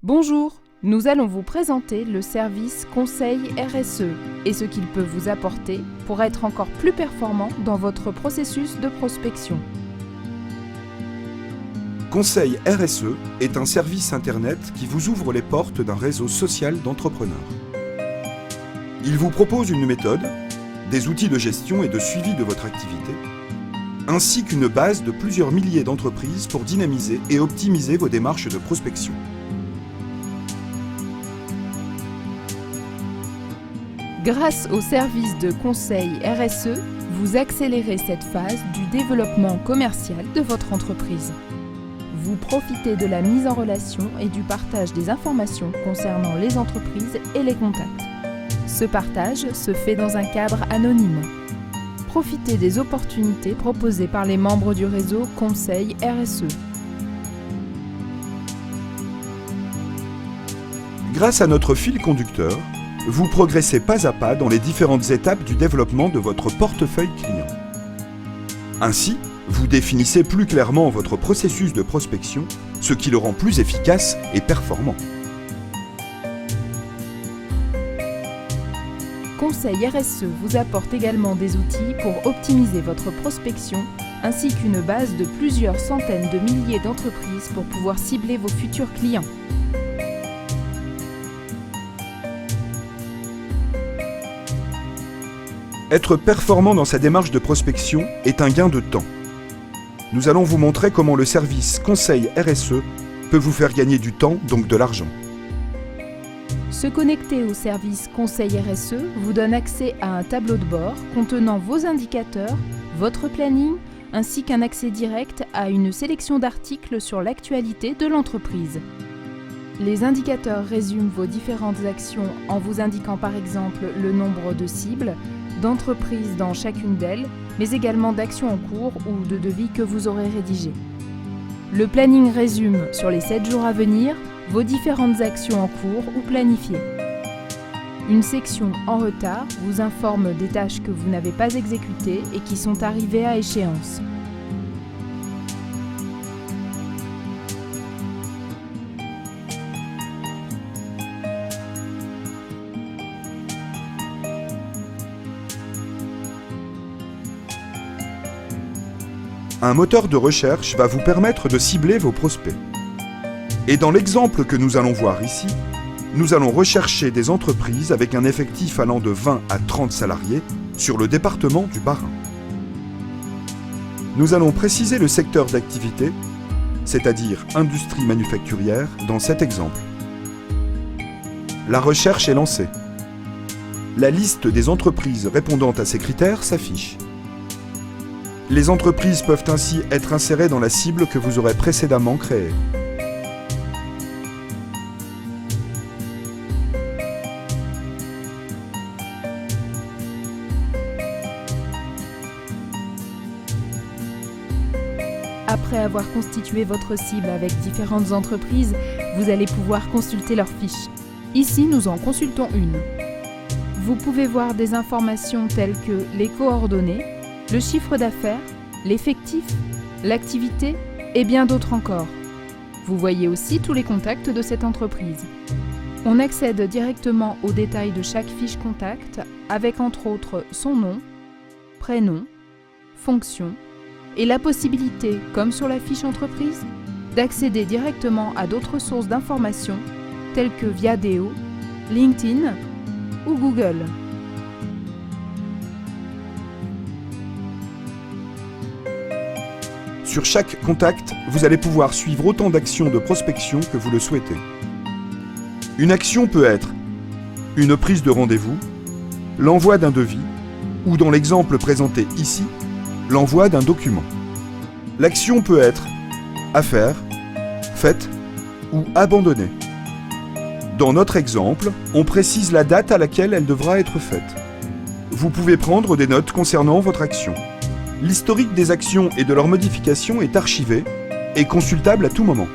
Bonjour, nous allons vous présenter le service Conseil RSE et ce qu'il peut vous apporter pour être encore plus performant dans votre processus de prospection. Conseil RSE est un service Internet qui vous ouvre les portes d'un réseau social d'entrepreneurs. Il vous propose une méthode, des outils de gestion et de suivi de votre activité, ainsi qu'une base de plusieurs milliers d'entreprises pour dynamiser et optimiser vos démarches de prospection. Grâce au service de conseil RSE, vous accélérez cette phase du développement commercial de votre entreprise. Vous profitez de la mise en relation et du partage des informations concernant les entreprises et les contacts. Ce partage se fait dans un cadre anonyme. Profitez des opportunités proposées par les membres du réseau Conseil RSE. Grâce à notre fil conducteur, vous progressez pas à pas dans les différentes étapes du développement de votre portefeuille client. Ainsi, vous définissez plus clairement votre processus de prospection, ce qui le rend plus efficace et performant. Conseil RSE vous apporte également des outils pour optimiser votre prospection, ainsi qu'une base de plusieurs centaines de milliers d'entreprises pour pouvoir cibler vos futurs clients. Être performant dans sa démarche de prospection est un gain de temps. Nous allons vous montrer comment le service Conseil RSE peut vous faire gagner du temps, donc de l'argent. Se connecter au service Conseil RSE vous donne accès à un tableau de bord contenant vos indicateurs, votre planning, ainsi qu'un accès direct à une sélection d'articles sur l'actualité de l'entreprise. Les indicateurs résument vos différentes actions en vous indiquant par exemple le nombre de cibles, d'entreprises dans chacune d'elles, mais également d'actions en cours ou de devis que vous aurez rédigés. Le planning résume sur les 7 jours à venir vos différentes actions en cours ou planifiées. Une section en retard vous informe des tâches que vous n'avez pas exécutées et qui sont arrivées à échéance. Un moteur de recherche va vous permettre de cibler vos prospects. Et dans l'exemple que nous allons voir ici, nous allons rechercher des entreprises avec un effectif allant de 20 à 30 salariés sur le département du Bas-Rhin. Nous allons préciser le secteur d'activité, c'est-à-dire industrie manufacturière, dans cet exemple. La recherche est lancée. La liste des entreprises répondant à ces critères s'affiche. Les entreprises peuvent ainsi être insérées dans la cible que vous aurez précédemment créée. Après avoir constitué votre cible avec différentes entreprises, vous allez pouvoir consulter leurs fiches. Ici, nous en consultons une. Vous pouvez voir des informations telles que les coordonnées, le chiffre d'affaires, l'effectif, l'activité et bien d'autres encore. Vous voyez aussi tous les contacts de cette entreprise. On accède directement aux détails de chaque fiche contact avec entre autres son nom, prénom, fonction et la possibilité, comme sur la fiche entreprise, d'accéder directement à d'autres sources d'informations telles que Viadeo, LinkedIn ou Google. Sur chaque contact, vous allez pouvoir suivre autant d'actions de prospection que vous le souhaitez. Une action peut être une prise de rendez-vous, l'envoi d'un devis, ou dans l'exemple présenté ici, l'envoi d'un document. L'action peut être à faire, faite ou abandonnée. Dans notre exemple, on précise la date à laquelle elle devra être faite. Vous pouvez prendre des notes concernant votre action. L'historique des actions et de leurs modifications est archivé et consultable à tout moment.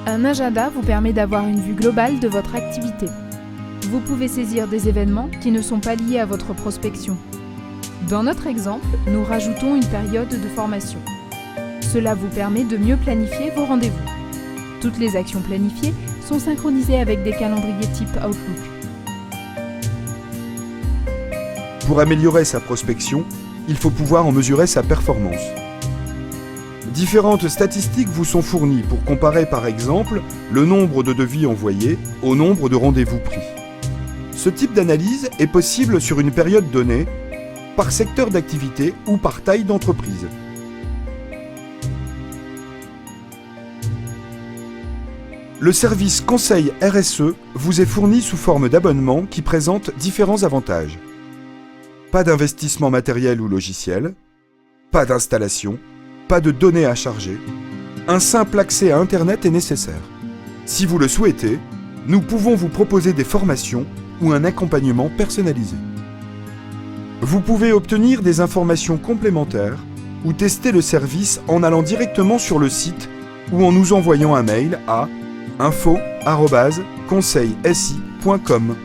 Un agenda vous permet d'avoir une vue globale de votre activité. Vous pouvez saisir des événements qui ne sont pas liés à votre prospection. Dans notre exemple, nous rajoutons une période de formation. Cela vous permet de mieux planifier vos rendez-vous. Toutes les actions planifiées sont synchronisées avec des calendriers type Outlook. Pour améliorer sa prospection, il faut pouvoir en mesurer sa performance. Différentes statistiques vous sont fournies pour comparer par exemple le nombre de devis envoyés au nombre de rendez-vous pris. Ce type d'analyse est possible sur une période donnée, par secteur d'activité ou par taille d'entreprise. Le service Conseil RSE vous est fourni sous forme d'abonnement qui présente différents avantages. Pas d'investissement matériel ou logiciel, pas d'installation, pas de données à charger. Un simple accès à Internet est nécessaire. Si vous le souhaitez, nous pouvons vous proposer des formations ou un accompagnement personnalisé. Vous pouvez obtenir des informations complémentaires ou tester le service en allant directement sur le site ou en nous envoyant un mail à info@conseilsi.com.